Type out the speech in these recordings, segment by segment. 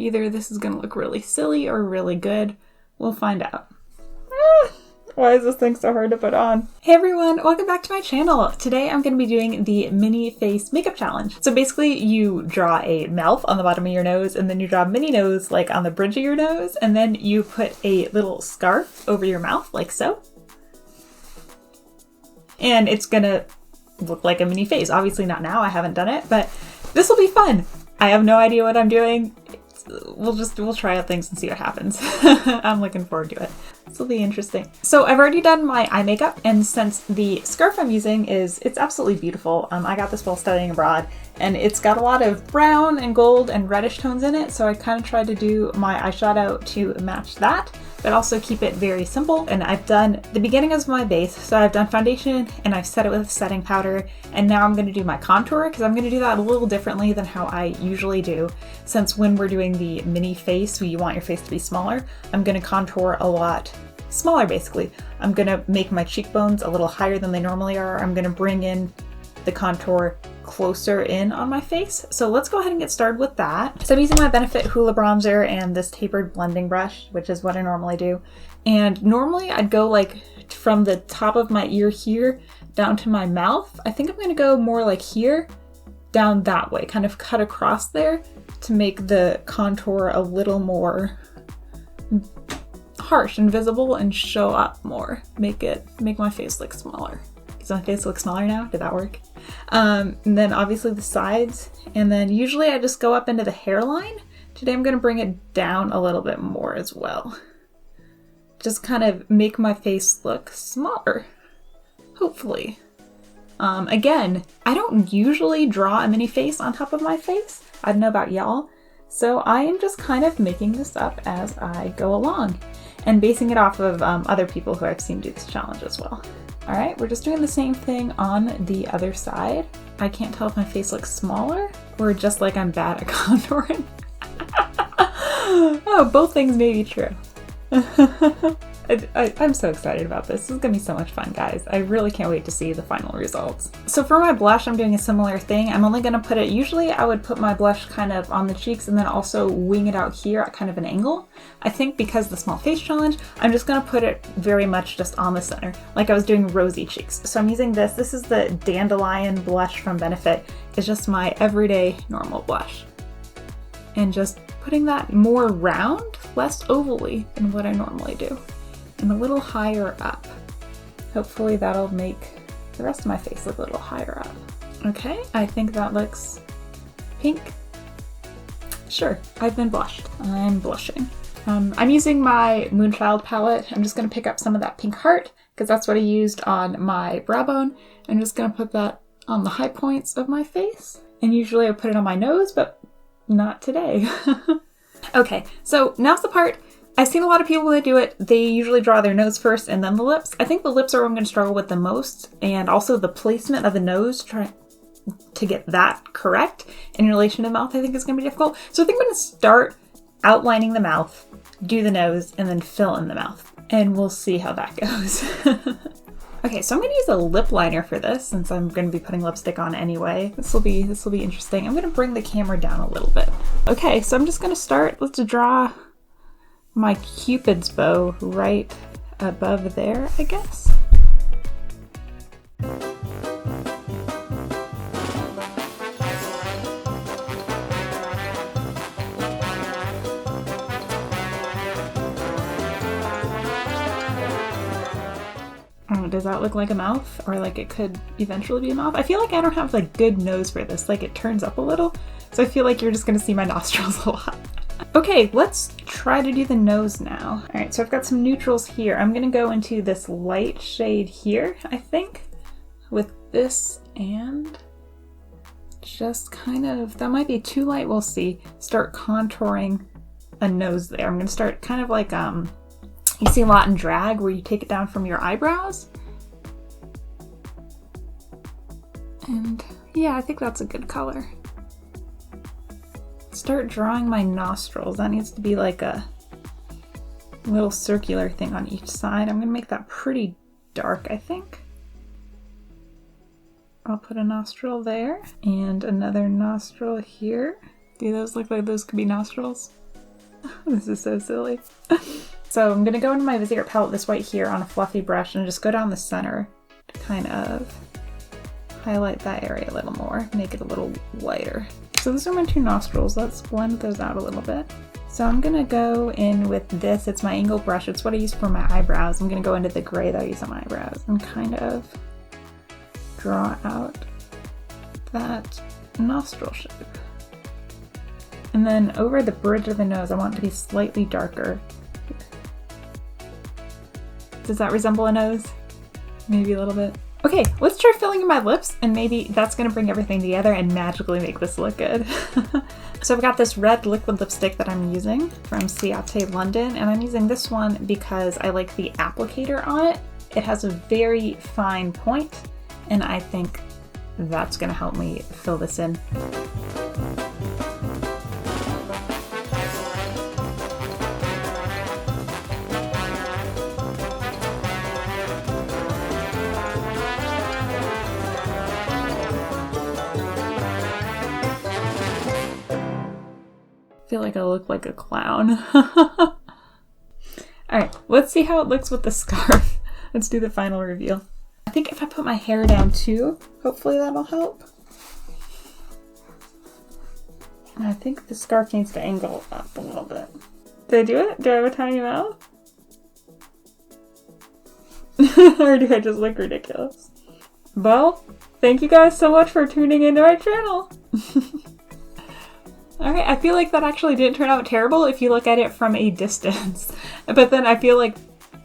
either this is gonna look really silly or really good. We'll find out. Why is this thing so hard to put on? Hey everyone, welcome back to my channel. Today I'm going to be doing the mini face makeup challenge. So basically you draw a mouth on the bottom of your nose and then you draw a mini nose like on the bridge of your nose, and then you put a little scarf over your mouth like so. And it's gonna look like a mini face. Obviously not now, I haven't done it, but this will be fun. I have no idea what I'm doing. We'll try out things and see what happens. I'm looking forward to it. This will be interesting. So I've already done my eye makeup, and since the scarf I'm using it's absolutely beautiful. I got this while studying abroad, and it's got a lot of brown and gold and reddish tones in it, so I kind of tried to do my eyeshadow to match that, but also keep it very simple. And I've done the beginning as my base, so I've done foundation and I've set it with setting powder, and now I'm going to do my contour because I'm going to do that a little differently than how I usually do, since when we're doing the mini face where you want your face to be smaller, I'm going to contour a lot smaller basically. I'm going to make my cheekbones a little higher than they normally are. I'm going to bring in the contour closer in on my face. So let's go ahead and get started with that. So I'm using my Benefit Hoola bronzer and this tapered blending brush, which is what I normally do. And normally I'd go like from the top of my ear here down to my mouth. I think I'm going to go more like here down that way, kind of cut across there to make the contour a little more harsh and visible and show up more. Make my face look smaller. Does my face look smaller now? Did that work? And then obviously the sides, and then usually I just go up into the hairline. Today I'm going to bring it down a little bit more as well. Just kind of make my face look smaller, hopefully. Again, I don't usually draw a mini face on top of my face. I don't know about y'all. So I am just kind of making this up as I go along and basing it off of other people who I've seen do this challenge as well. All right, we're just doing the same thing on the other side. I can't tell if my face looks smaller or just like I'm bad at contouring. Oh, both things may be true. I'm so excited about this. This is gonna be so much fun, guys. I really can't wait to see the final results. So for my blush, I'm doing a similar thing. I'm only gonna put it, usually I would put my blush kind of on the cheeks and then also wing it out here at kind of an angle. I think because the small face challenge, I'm just gonna put it very much just on the center, like I was doing rosy cheeks. So I'm using this. This is the Dandelion blush from Benefit. It's just my everyday normal blush. And just putting that more round, less ovally than what I normally do. And a little higher up. Hopefully that'll make the rest of my face look a little higher up. Okay, I think that looks pink. Sure, I've been blushed. I'm blushing. I'm using my Moonchild palette. I'm just gonna pick up some of that pink heart because that's what I used on my brow bone. I'm just gonna put that on the high points of my face. And usually I put it on my nose, but not today. Okay, so now's the part. I've seen a lot of people that do it. They usually draw their nose first and then the lips. I think the lips are what I'm going to struggle with the most, and also the placement of the nose, trying to get that correct in relation to the mouth, I think is going to be difficult. So I think I'm going to start outlining the mouth, do the nose, and then fill in the mouth. And we'll see how that goes. Okay, so I'm going to use a lip liner for this since I'm going to be putting lipstick on anyway. This will be interesting. I'm going to bring the camera down a little bit. Okay, so I'm just going to start. Let's draw my Cupid's bow right above there, I guess. Does that look like a mouth, or like it could eventually be a mouth? I feel like I don't have like good nose for this. Like it turns up a little, so I feel like you're just gonna see my nostrils a lot. Okay, let's try to do the nose now. All right, so I've got some neutrals here. I'm gonna go into this light shade here, I think, with this, and just kind of, that might be too light, we'll see. Start contouring a nose there. I'm gonna start kind of like, you see a lot in drag where you take it down from your eyebrows. And yeah, I think that's a good color. Start drawing my nostrils. That needs to be like a little circular thing on each side. I'm gonna make that pretty dark, I think. I'll put a nostril there and another nostril here. Do those look like those could be nostrils? This is so silly. So I'm gonna go into my Visier palette, this white here, on a fluffy brush and just go down the center to kind of highlight that area a little more, make it a little lighter. So those are my two nostrils. Let's blend those out a little bit. So I'm gonna go in with this. It's my angle brush. It's what I use for my eyebrows. I'm gonna go into the gray that I use on my eyebrows and kind of draw out that nostril shape. And then over the bridge of the nose, I want it to be slightly darker. Does that resemble a nose? Maybe a little bit. Okay, let's try filling in my lips, and maybe that's gonna bring everything together and magically make this look good. So I've got this red liquid lipstick that I'm using from Ciate London, and I'm using this one because I like the applicator on it. It has a very fine point, and I think that's gonna help me fill this in. I feel like I look like a clown. Alright, let's see how it looks with the scarf. Let's do the final reveal. I think if I put my hair down too, hopefully that'll help. I think the scarf needs to angle up a little bit. Did I do it? Do I have a tiny mouth? Or do I just look ridiculous? Well, thank you guys so much for tuning into my channel. Alright, I feel like that actually didn't turn out terrible if you look at it from a distance. But then I feel like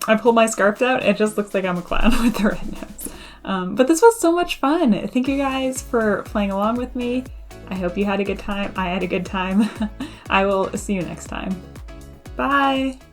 I pull my scarf out, it just looks like I'm a clown with the red nose. But this was so much fun. Thank you guys for playing along with me. I hope you had a good time. I had a good time. I will see you next time. Bye!